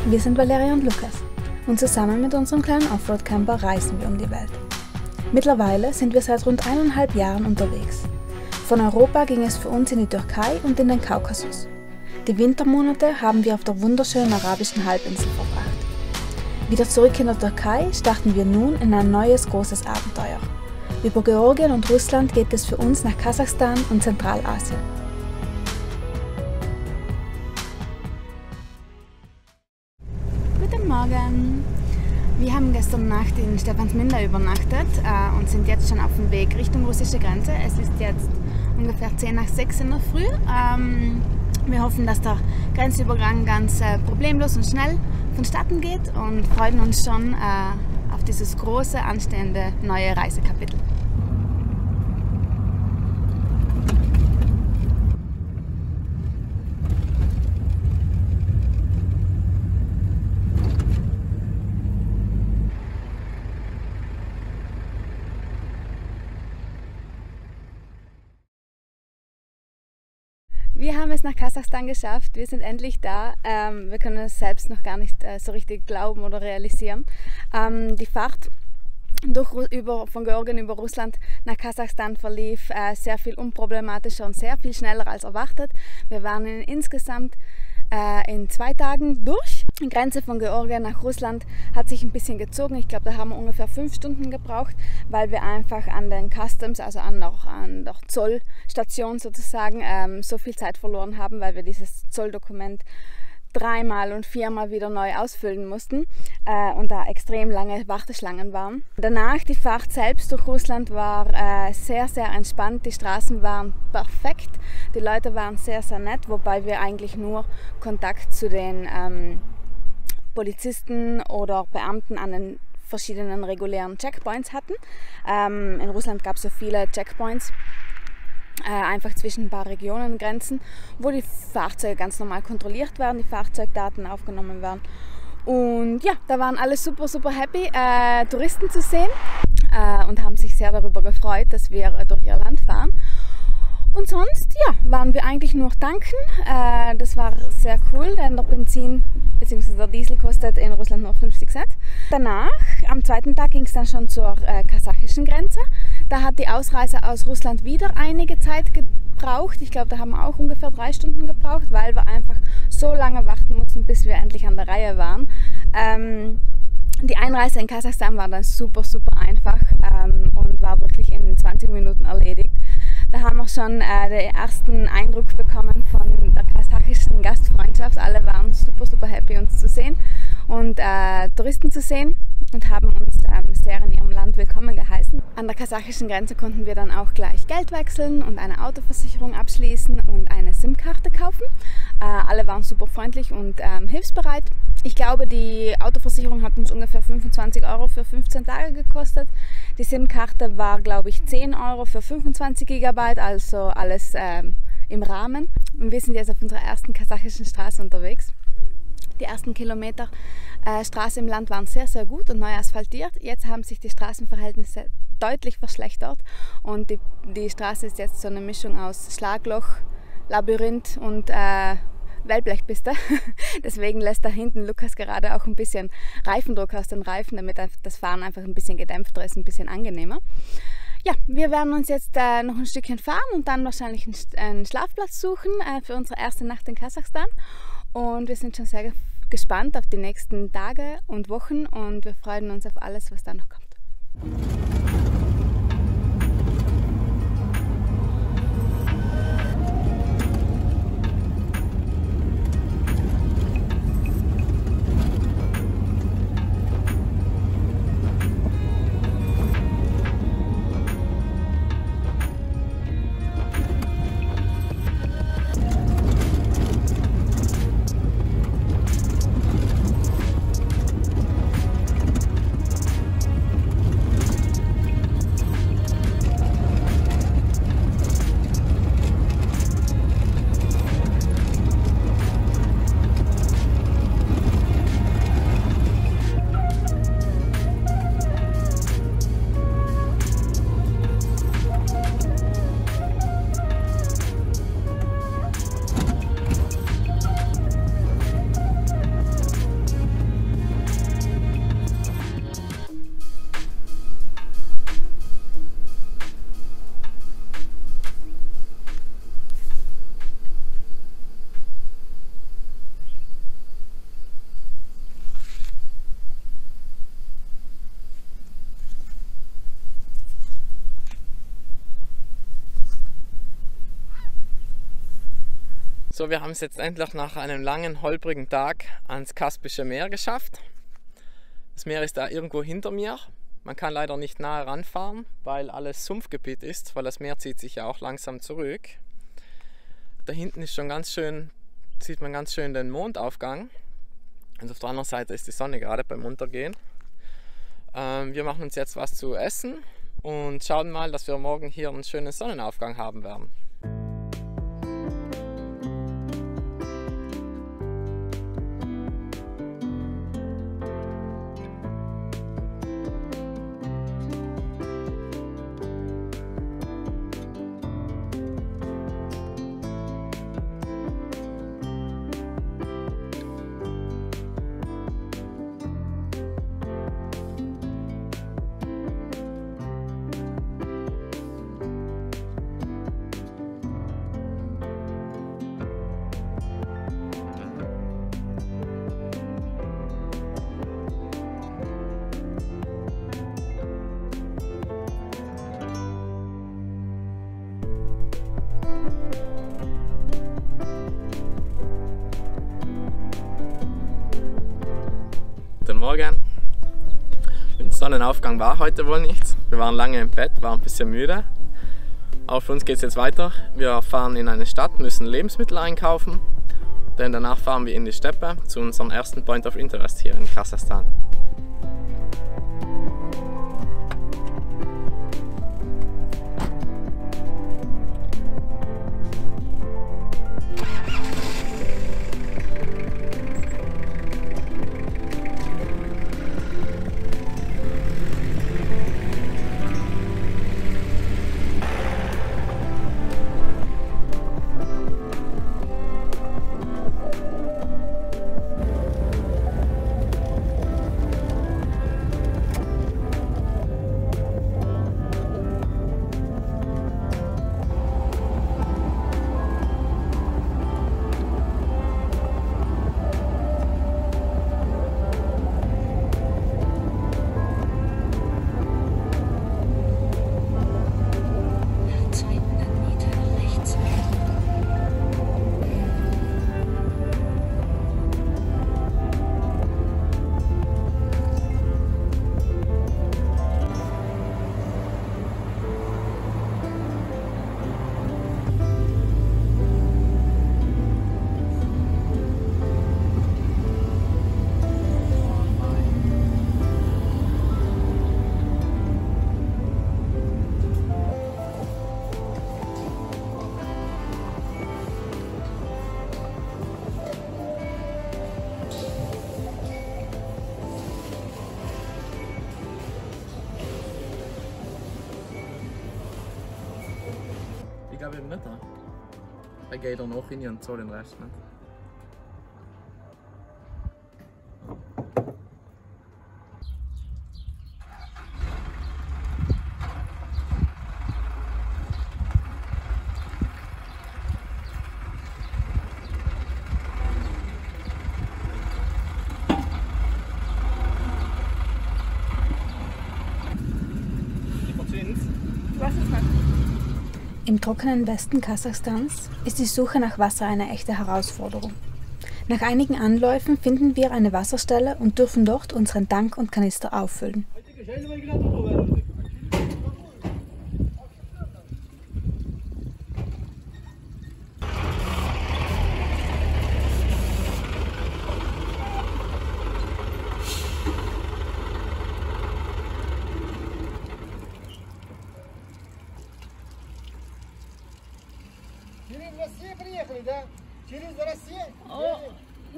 Wir sind Valeria und Lukas und zusammen mit unserem kleinen Offroad-Camper reisen wir um die Welt. Mittlerweile sind wir seit rund 1,5 Jahren unterwegs. Von Europa ging es für uns in die Türkei und in den Kaukasus. Die Wintermonate haben wir auf der wunderschönen arabischen Halbinsel verbracht. Wieder zurück in der Türkei starten wir nun in ein neues großes Abenteuer. Über Georgien und Russland geht es für uns nach Kasachstan und Zentralasien. Guten Morgen! Wir haben gestern Nacht in Stephansminda übernachtet und sind jetzt schon auf dem Weg Richtung russische Grenze. Es ist jetzt ungefähr 10 nach 6 in der Früh. Wir hoffen, dass der Grenzübergang ganz problemlos und schnell vonstatten geht und freuen uns schon auf dieses große, anstehende neue Reisekapitel. Wir haben es nach Kasachstan geschafft, wir sind endlich da. Wir können es selbst noch gar nicht so richtig glauben oder realisieren. Die Fahrt von Georgien über Russland nach Kasachstan verlief sehr viel unproblematischer und sehr viel schneller als erwartet. Wir waren insgesamt in 2 Tagen durch. Die Grenze von Georgien nach Russland hat sich ein bisschen gezogen. Ich glaube, da haben wir ungefähr 5 Stunden gebraucht, weil wir einfach an den Customs, also an der Zollstation sozusagen, so viel Zeit verloren haben, weil wir dieses Zolldokument 3-mal und 4-mal wieder neu ausfüllen mussten und da extrem lange Warteschlangen waren. Danach, die Fahrt selbst durch Russland war sehr, sehr entspannt. Die Straßen waren perfekt, die Leute waren sehr, sehr nett, wobei wir eigentlich nur Kontakt zu den Polizisten oder Beamten an den verschiedenen regulären Checkpoints hatten. In Russland gab es so viele Checkpoints, einfach zwischen ein paar Regionengrenzen, wo die Fahrzeuge ganz normal kontrolliert werden, die Fahrzeugdaten aufgenommen werden. Und ja, da waren alle super, super happy, Touristen zu sehen und haben sich sehr darüber gefreut, dass wir durch ihr Land fahren. Und sonst, ja, waren wir eigentlich nur tanken. Das war sehr cool, denn der Benzin bzw. der Diesel kostet in Russland nur 50 Cent. Danach, am 2. Tag, ging es dann schon zur kasachischen Grenze. Da hat die Ausreise aus Russland wieder einige Zeit gebraucht. Ich glaube, da haben wir auch ungefähr 3 Stunden gebraucht, weil wir einfach so lange warten mussten, bis wir endlich an der Reihe waren. Die Einreise in Kasachstan war dann super, super einfach und war wirklich in 20 Minuten erledigt. Da haben wir schon den ersten Eindruck bekommen von der kasachischen Gastfreundschaft. Alle waren super, super happy, uns zu sehen und Touristen zu sehen und haben uns sehr in ihrem Land willkommen geheißen. An der kasachischen Grenze konnten wir dann auch gleich Geld wechseln und eine Autoversicherung abschließen und eine SIM-Karte kaufen. Alle waren super freundlich und hilfsbereit. Ich glaube, die Autoversicherung hat uns ungefähr 25 € für 15 Tage gekostet. Die SIM-Karte war, glaube ich, 10 € für 25 GB, also alles im Rahmen. Und wir sind jetzt auf unserer ersten kasachischen Straße unterwegs. Die ersten Kilometer Straße im Land waren sehr, sehr gut und neu asphaltiert. Jetzt haben sich die Straßenverhältnisse deutlich verschlechtert und die Straße ist jetzt so eine Mischung aus Schlagloch, Labyrinth und Wellblechpiste. Deswegen lässt da hinten Lukas gerade auch ein bisschen Reifendruck aus den Reifen, damit das Fahren einfach ein bisschen gedämpfter ist, ein bisschen angenehmer. Ja, wir werden uns jetzt noch ein Stückchen fahren und dann wahrscheinlich einen Schlafplatz suchen für unsere erste Nacht in Kasachstan. Und wir sind schon sehr gespannt auf die nächsten Tage und Wochen und wir freuen uns auf alles, was da noch kommt. So, wir haben es jetzt endlich nach einem langen, holprigen Tag ans Kaspische Meer geschafft. Das Meer ist da irgendwo hinter mir. Man kann leider nicht nahe ranfahren, weil alles Sumpfgebiet ist, weil das Meer zieht sich ja auch langsam zurück. Da hinten ist schon ganz schön, sieht man ganz schön den Mondaufgang. Und auf der anderen Seite ist die Sonne gerade beim Untergehen. Wir machen uns jetzt was zu essen und schauen mal, dass wir morgen hier einen schönen Sonnenaufgang haben werden. Guten Morgen. Mit dem Sonnenaufgang war heute wohl nichts. Wir waren lange im Bett, waren ein bisschen müde. Aber für uns geht es jetzt weiter. Wir fahren in eine Stadt, müssen Lebensmittel einkaufen. Denn danach fahren wir in die Steppe zu unserem ersten Point of Interest hier in Kasachstan. Ik heb hem net hè. Dan ga je er nog in en zo den rest net. Im trockenen Westen Kasachstans ist die Suche nach Wasser eine echte Herausforderung. Nach einigen Anläufen finden wir eine Wasserstelle und dürfen dort unseren Tank und Kanister auffüllen.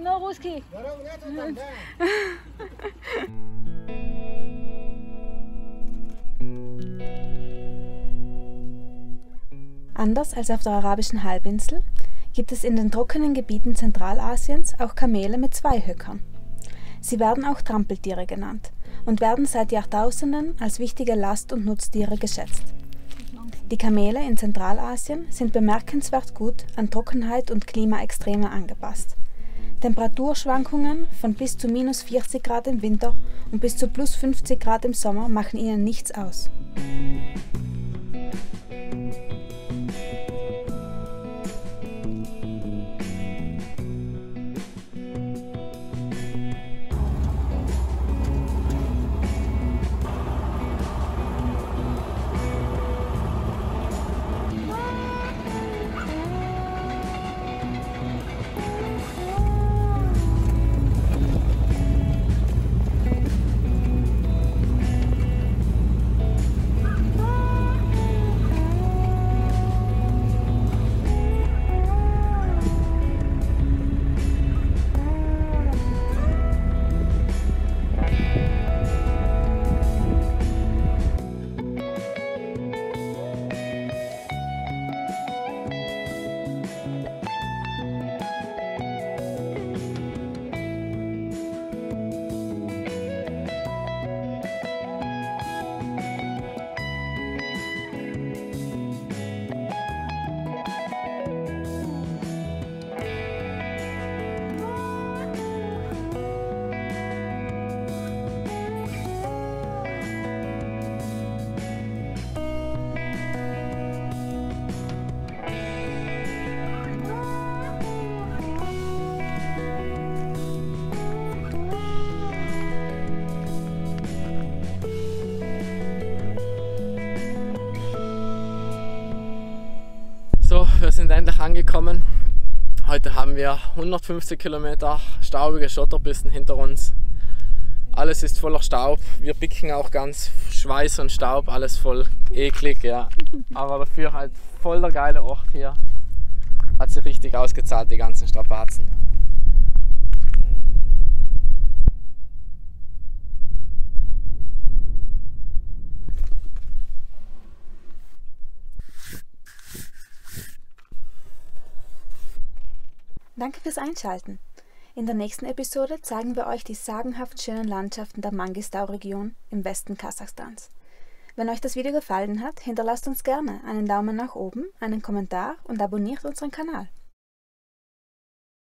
No русский. Anders als auf der arabischen Halbinsel gibt es in den trockenen Gebieten Zentralasiens auch Kamele mit zwei Höckern. Sie werden auch Trampeltiere genannt und werden seit Jahrtausenden als wichtige Last- und Nutztiere geschätzt. Die Kamele in Zentralasien sind bemerkenswert gut an Trockenheit und Klimaextreme angepasst. Temperaturschwankungen von bis zu minus 40 Grad im Winter und bis zu plus 50 Grad im Sommer machen ihnen nichts aus. wir 150 Kilometer staubige Schotterpisten hinter uns. Alles ist voller Staub. Wir picken auch ganz Schweiß und Staub, alles voll eklig, ja. Aber dafür halt voll der geile Ort hier. Hat sich richtig ausgezahlt, die ganzen Strapazen. Danke fürs Einschalten. In der nächsten Episode zeigen wir euch die sagenhaft schönen Landschaften der Mangistau-Region im Westen Kasachstans. Wenn euch das Video gefallen hat, hinterlasst uns gerne einen Daumen nach oben, einen Kommentar und abonniert unseren Kanal.